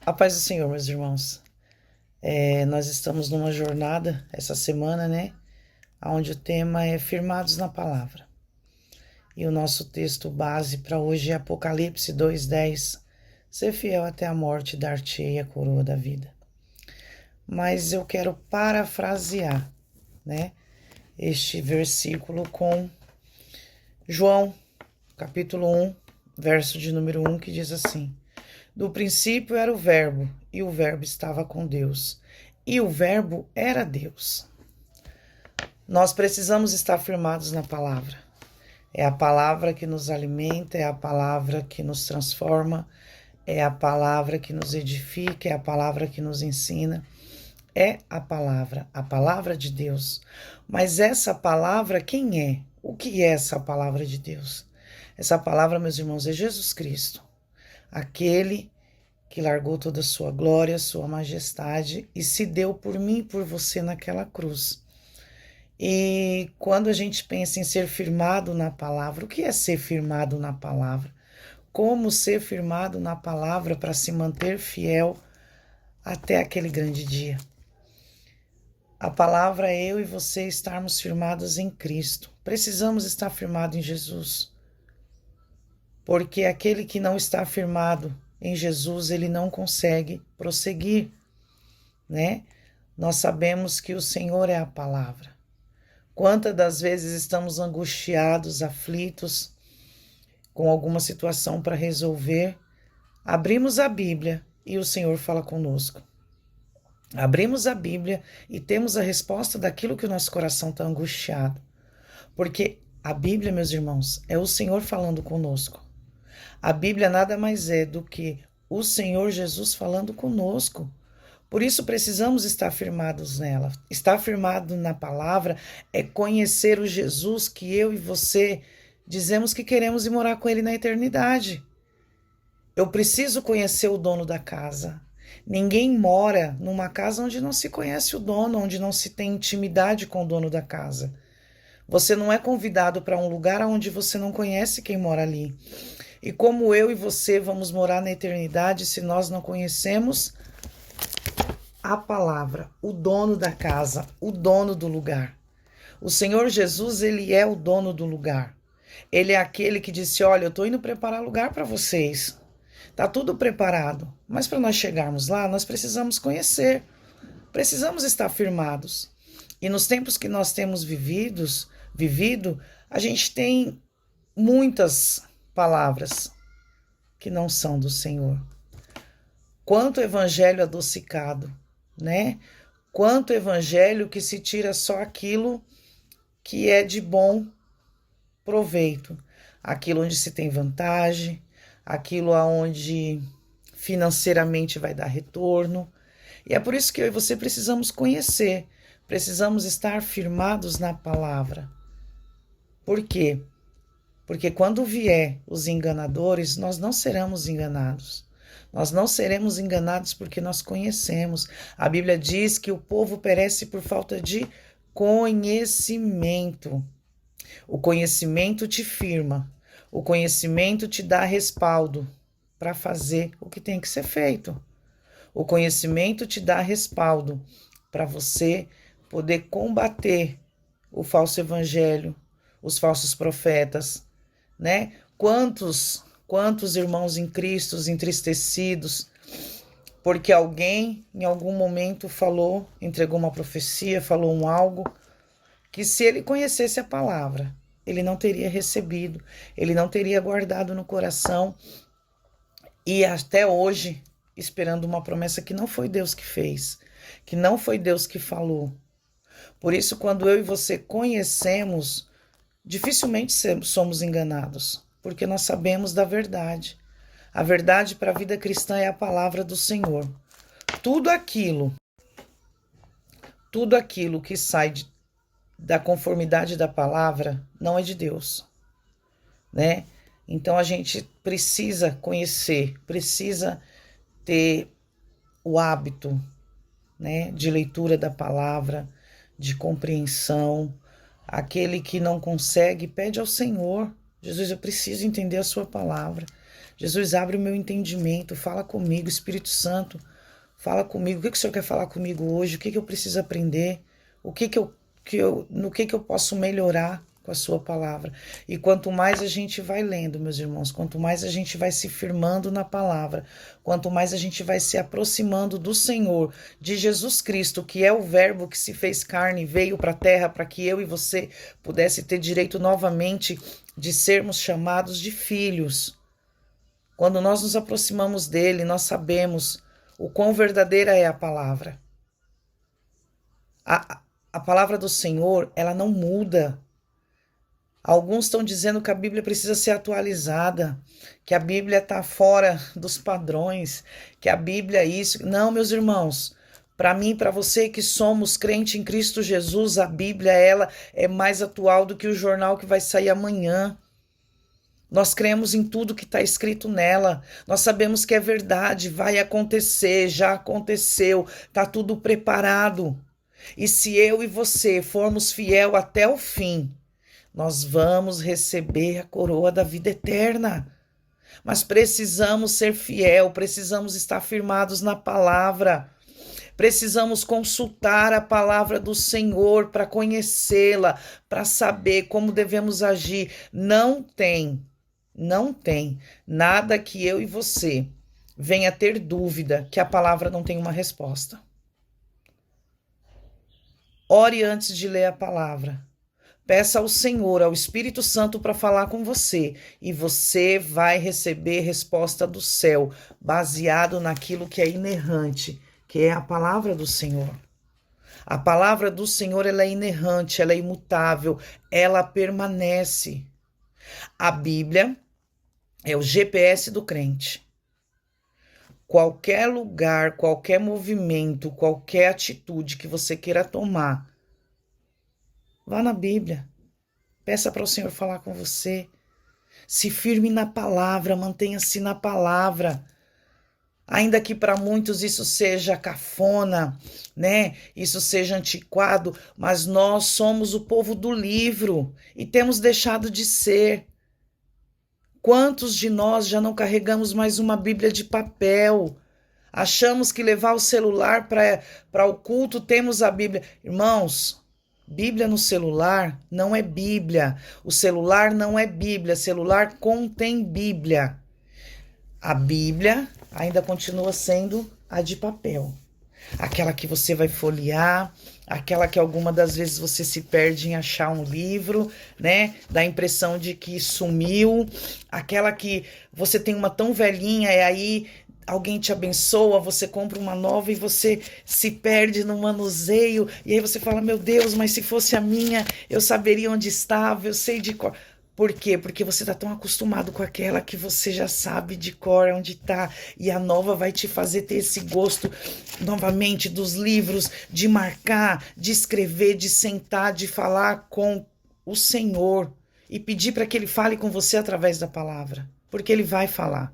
A paz do Senhor, meus irmãos. Nós estamos numa jornada essa semana, né? Onde o tema é Firmados na Palavra. E o nosso texto base para hoje é Apocalipse 2:10. Ser fiel até a morte, dar-te-ei a coroa da vida. Mas eu quero parafrasear, né? Este versículo com João, capítulo 1, verso de número 1, que diz assim: Do princípio era o Verbo, e o Verbo estava com Deus, e o Verbo era Deus. Nós precisamos estar firmados na palavra. É a palavra que nos alimenta, é a palavra que nos transforma, é a palavra que nos edifica, é a palavra que nos ensina. É a palavra de Deus. Mas essa palavra, quem é? O que é essa palavra de Deus? Essa palavra, meus irmãos, é Jesus Cristo, aquele que largou toda a sua glória, sua majestade e se deu por mim e por você naquela cruz. E quando a gente pensa em ser firmado na palavra, o que é ser firmado na palavra? Como ser firmado na palavra para se manter fiel até aquele grande dia? A palavra é eu e você estarmos firmados em Cristo. Precisamos estar firmados em Jesus. Porque aquele que não está firmado em Jesus, ele não consegue prosseguir, né? Nós sabemos que o Senhor é a palavra. Quantas das vezes estamos angustiados, aflitos, com alguma situação para resolver, abrimos a Bíblia e o Senhor fala conosco. Abrimos a Bíblia e temos a resposta daquilo que o nosso coração está angustiado. Porque a Bíblia, meus irmãos, é o Senhor falando conosco. A Bíblia nada mais é do que o Senhor Jesus falando conosco. Por isso precisamos estar firmados nela. Estar firmado na palavra é conhecer o Jesus que eu e você dizemos que queremos ir morar com ele na eternidade. Eu preciso conhecer o dono da casa. Ninguém mora numa casa onde não se conhece o dono, onde não se tem intimidade com o dono da casa. Você não é convidado para um lugar onde você não conhece quem mora ali. E como eu e você vamos morar na eternidade se nós não conhecemos a palavra, o dono da casa, o dono do lugar? O Senhor Jesus, ele é o dono do lugar. Ele é aquele que disse: olha, eu estou indo preparar lugar para vocês. Está tudo preparado. Mas para nós chegarmos lá, nós precisamos conhecer. Precisamos estar firmados. E nos tempos que nós temos vivido, a gente tem muitas palavras que não são do Senhor. Quanto evangelho adocicado, né? Quanto evangelho que se tira só aquilo que é de bom proveito, aquilo onde se tem vantagem, aquilo aonde financeiramente vai dar retorno. E é por isso que eu e você precisamos conhecer, precisamos estar firmados na palavra. Por quê? Porque quando vier os enganadores, nós não seremos enganados. Nós não seremos enganados porque nós conhecemos. A Bíblia diz que o povo perece por falta de conhecimento. O conhecimento te firma. O conhecimento te dá respaldo para fazer o que tem que ser feito. O conhecimento te dá respaldo para você poder combater o falso evangelho, os falsos profetas, né? Quantos irmãos em Cristo entristecidos porque alguém em algum momento falou, entregou uma profecia, falou um algo que, se ele conhecesse a palavra, ele não teria recebido, ele não teria guardado no coração e até hoje esperando uma promessa que não foi Deus que fez, que não foi Deus que falou. Por isso, quando eu e você conhecemos, dificilmente somos enganados, porque nós sabemos da verdade. A verdade para a vida cristã é a palavra do Senhor. Tudo aquilo que sai da conformidade da palavra não é de Deus, né? Então a gente precisa conhecer, precisa ter o hábito, né, de leitura da palavra, de compreensão. Aquele que não consegue, pede ao Senhor: Jesus, eu preciso entender a sua palavra. Jesus, abre o meu entendimento, fala comigo, Espírito Santo, fala comigo. O que o Senhor quer falar comigo hoje? O que eu preciso aprender? No que eu posso melhorar com a sua palavra? E quanto mais a gente vai lendo, meus irmãos, quanto mais a gente vai se firmando na palavra, quanto mais a gente vai se aproximando do Senhor, de Jesus Cristo, que é o verbo que se fez carne, veio para a terra para que eu e você pudesse ter direito novamente de sermos chamados de filhos. Quando nós nos aproximamos dele, nós sabemos o quão verdadeira é a palavra. A palavra do Senhor, ela não muda. Alguns estão dizendo que a Bíblia precisa ser atualizada, que a Bíblia está fora dos padrões, que a Bíblia é isso. Não, meus irmãos, para mim, para você que somos crente em Cristo Jesus, a Bíblia, ela é mais atual do que o jornal que vai sair amanhã. Nós cremos em tudo que está escrito nela. Nós sabemos que é verdade, vai acontecer, já aconteceu, está tudo preparado. E se eu e você formos fiel até o fim, nós vamos receber a coroa da vida eterna. Mas precisamos ser fiel, precisamos estar firmados na palavra. Precisamos consultar a palavra do Senhor para conhecê-la, para saber como devemos agir. Não tem nada que eu e você venha ter dúvida que a palavra não tem uma resposta. Ore antes de ler a palavra. Peça ao Senhor, ao Espírito Santo para falar com você e você vai receber resposta do céu, baseado naquilo que é inerrante, que é a palavra do Senhor. A palavra do Senhor, ela é inerrante, ela é imutável, ela permanece. A Bíblia é o GPS do crente. Qualquer lugar, qualquer movimento, qualquer atitude que você queira tomar, vá na Bíblia. Peça para o Senhor falar com você. Se firme na palavra, mantenha-se na palavra. Ainda que para muitos isso seja cafona, né? Isso seja antiquado, mas nós somos o povo do livro e temos deixado de ser. Quantos de nós já não carregamos mais uma Bíblia de papel? Achamos que levar o celular para o culto temos a Bíblia. Irmãos, Bíblia no celular não é Bíblia. O celular não é Bíblia. Celular contém Bíblia. A Bíblia ainda continua sendo a de papel. Aquela que você vai folhear, aquela que alguma das vezes você se perde em achar um livro, né? Dá a impressão de que sumiu. Aquela que você tem uma tão velhinha e aí alguém te abençoa, você compra uma nova e você se perde no manuseio. E aí você fala, meu Deus, mas se fosse a minha, eu saberia onde estava, eu sei de cor. Por quê? Porque você está tão acostumado com aquela que você já sabe de cor onde está. E a nova vai te fazer ter esse gosto novamente dos livros, de marcar, de escrever, de sentar, de falar com o Senhor. E pedir para que Ele fale com você através da palavra. Porque Ele vai falar.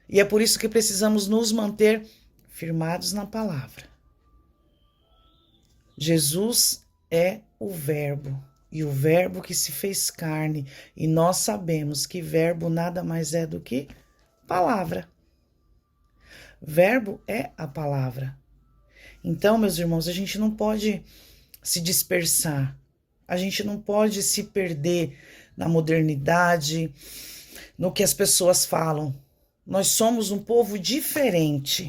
E é por isso que precisamos nos manter firmados na palavra. Jesus é o Verbo. E o verbo que se fez carne, e nós sabemos que verbo nada mais é do que palavra. Verbo é a palavra. Então, meus irmãos, a gente não pode se dispersar, a gente não pode se perder na modernidade, no que as pessoas falam. Nós somos um povo diferente.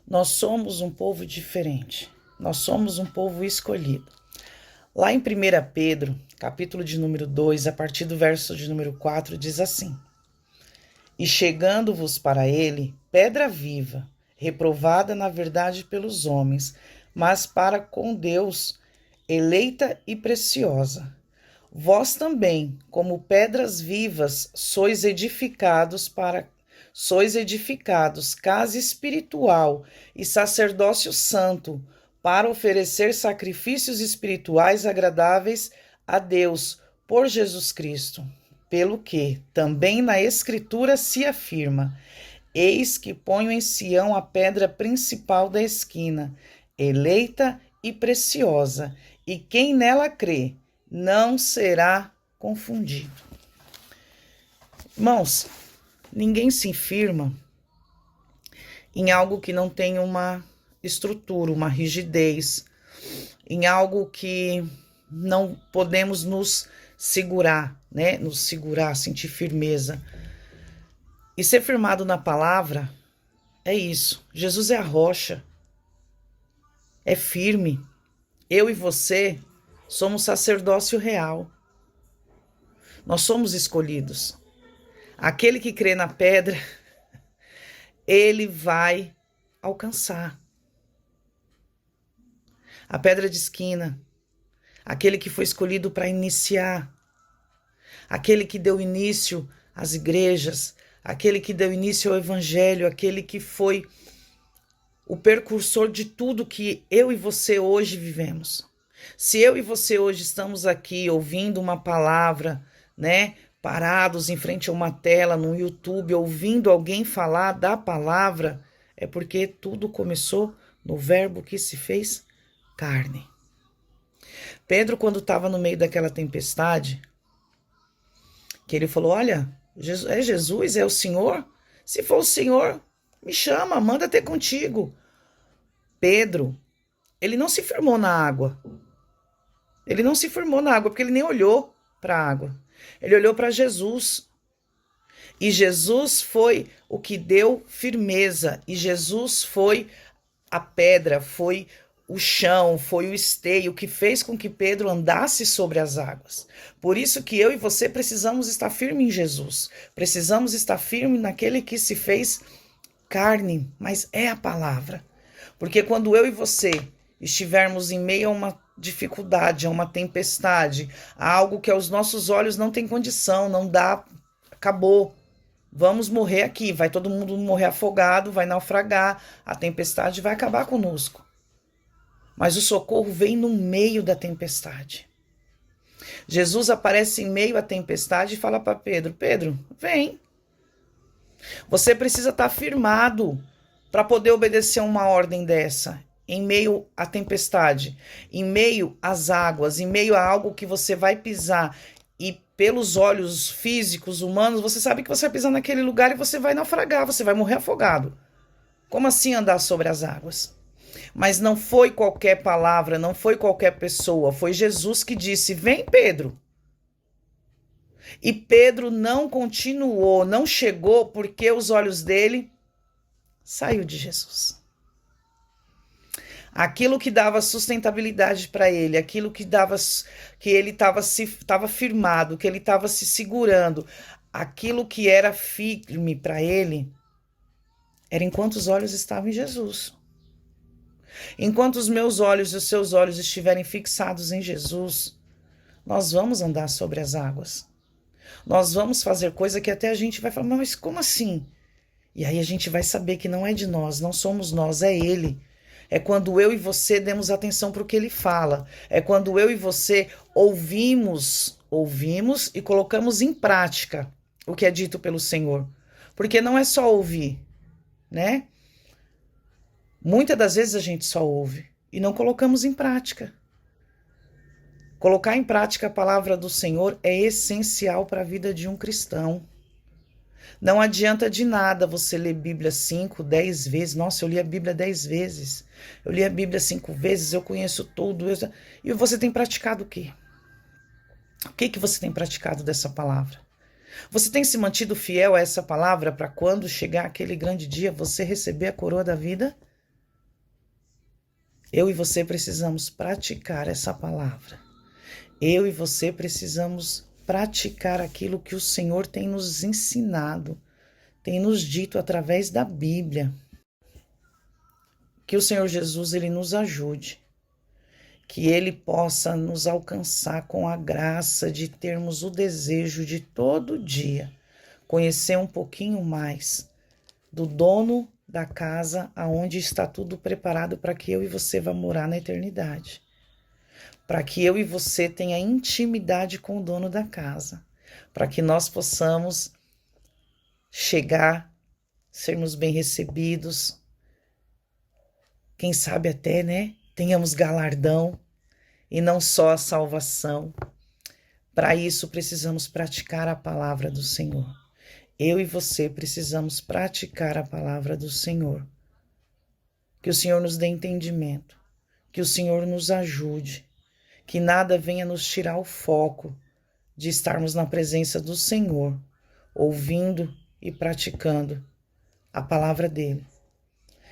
Nós somos um povo diferente. Nós somos um povo escolhido. Lá em 1 Pedro, capítulo de número 2, a partir do verso de número 4, diz assim: E chegando-vos para ele, pedra viva, reprovada na verdade pelos homens, mas para com Deus, eleita e preciosa. Vós também, como pedras vivas, sois edificados, casa espiritual e sacerdócio santo, para oferecer sacrifícios espirituais agradáveis a Deus por Jesus Cristo, pelo que também na Escritura se afirma: Eis que ponho em Sião a pedra principal da esquina, eleita e preciosa, e quem nela crê não será confundido. Irmãos, Ninguém se firma em algo que não tem uma estrutura, uma rigidez, em algo que não podemos nos segurar, né? Nos segurar, sentir firmeza. E ser firmado na palavra é isso. Jesus é a rocha, é firme. Eu e você somos sacerdócio real. Nós somos escolhidos. Aquele que crê na pedra, ele vai alcançar. A pedra de esquina, aquele que foi escolhido para iniciar, aquele que deu início às igrejas, aquele que deu início ao evangelho, aquele que foi o precursor de tudo que eu e você hoje vivemos. Se eu e você hoje estamos aqui ouvindo uma palavra, né, parados em frente a uma tela no YouTube, ouvindo alguém falar da palavra, é porque tudo começou no Verbo que se fez carne. Pedro, quando estava no meio daquela tempestade, que ele falou, olha, é Jesus, é o Senhor? Se for o Senhor, me chama, manda ter contigo. Pedro, ele não se firmou na água. Ele não se firmou na água porque ele nem olhou para a água. Ele olhou para Jesus. E Jesus foi o que deu firmeza. E Jesus foi a pedra, foi o chão, foi o esteio que fez com que Pedro andasse sobre as águas. Por isso que eu e você precisamos estar firmes em Jesus. Precisamos estar firmes naquele que se fez carne, mas é a palavra. Porque quando eu e você estivermos em meio a uma dificuldade, a uma tempestade, a algo que aos nossos olhos não tem condição, não dá, acabou. Vamos morrer aqui, vai todo mundo morrer afogado, vai naufragar, a tempestade vai acabar conosco. Mas o socorro vem no meio da tempestade. Jesus aparece em meio à tempestade e fala para Pedro, Pedro, vem. Você precisa estar firmado para poder obedecer uma ordem dessa, em meio à tempestade, em meio às águas, em meio a algo que você vai pisar e pelos olhos físicos, humanos, você sabe que você vai pisar naquele lugar e você vai naufragar, você vai morrer afogado. Como assim andar sobre as águas? Mas não foi qualquer palavra, não foi qualquer pessoa, foi Jesus que disse, vem Pedro. E Pedro não continuou, não chegou porque os olhos dele saiu de Jesus. Aquilo que dava sustentabilidade para ele, aquilo que dava que ele estava firmado, que ele estava se segurando, aquilo que era firme para ele, era enquanto os olhos estavam em Jesus. Enquanto os meus olhos e os seus olhos estiverem fixados em Jesus, nós vamos andar sobre as águas. Nós vamos fazer coisa que até a gente vai falar, mas como assim? E aí a gente vai saber que não é de nós, não somos nós, é Ele. É quando eu e você demos atenção para o que Ele fala. É quando eu e você ouvimos e colocamos em prática o que é dito pelo Senhor. Porque não é só ouvir, né? Muitas das vezes a gente só ouve e não colocamos em prática. Colocar em prática a palavra do Senhor é essencial para a vida de um cristão. Não adianta de nada você ler Bíblia 5, 10 vezes. Nossa, eu li a Bíblia 10 vezes. Eu li a Bíblia 5 vezes, eu conheço tudo. E você tem praticado o quê? O que você tem praticado dessa palavra? Você tem se mantido fiel a essa palavra para quando chegar aquele grande dia você receber a coroa da vida? Eu e você precisamos praticar essa palavra. Eu e você precisamos praticar aquilo que o Senhor tem nos ensinado, tem nos dito através da Bíblia. Que o Senhor Jesus ele nos ajude, que Ele possa nos alcançar com a graça de termos o desejo de todo dia conhecer um pouquinho mais do dono da casa aonde está tudo preparado para que eu e você vá morar na eternidade. Para que eu e você tenha intimidade com o dono da casa, para que nós possamos chegar, sermos bem recebidos, quem sabe até, né, tenhamos galardão e não só a salvação. Para isso precisamos praticar a palavra do Senhor. Eu e você precisamos praticar a palavra do Senhor. Que o Senhor nos dê entendimento, que o Senhor nos ajude, que nada venha nos tirar o foco de estarmos na presença do Senhor, ouvindo e praticando a palavra dele.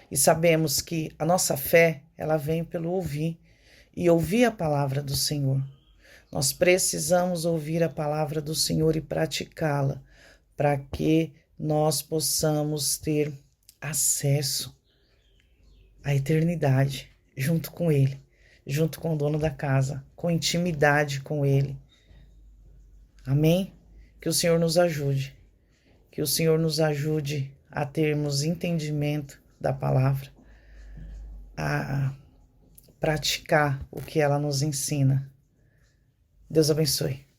E sabemos que a nossa fé, ela vem pelo ouvir e ouvir a palavra do Senhor. Nós precisamos ouvir a palavra do Senhor e praticá-la para que nós possamos ter acesso à eternidade junto com Ele, junto com o dono da casa, com intimidade com Ele. Amém? Que o Senhor nos ajude, que o Senhor nos ajude a termos entendimento da palavra, a praticar o que ela nos ensina. Deus abençoe.